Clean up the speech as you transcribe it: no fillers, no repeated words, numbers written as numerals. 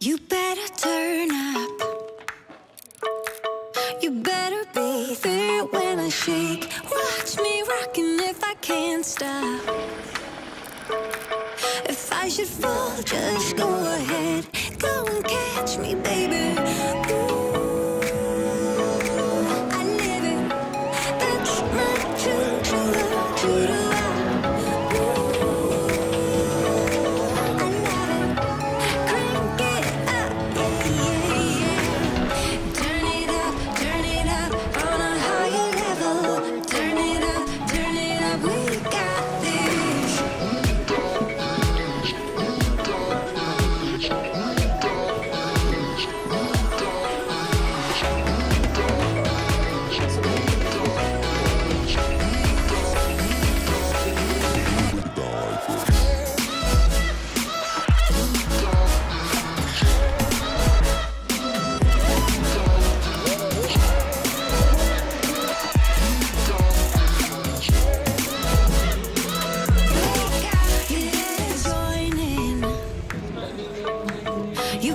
You better turn up. You better be there when I shake. Watch me rocking if I can't stop. If I should fall, just go ahead. Go and catch me, baby. Ooh, I live it. That's my true love. Ooh, I love it. Crank it up, yeah, yeah. Turn it up on a higher level. Turn it up, we got this. You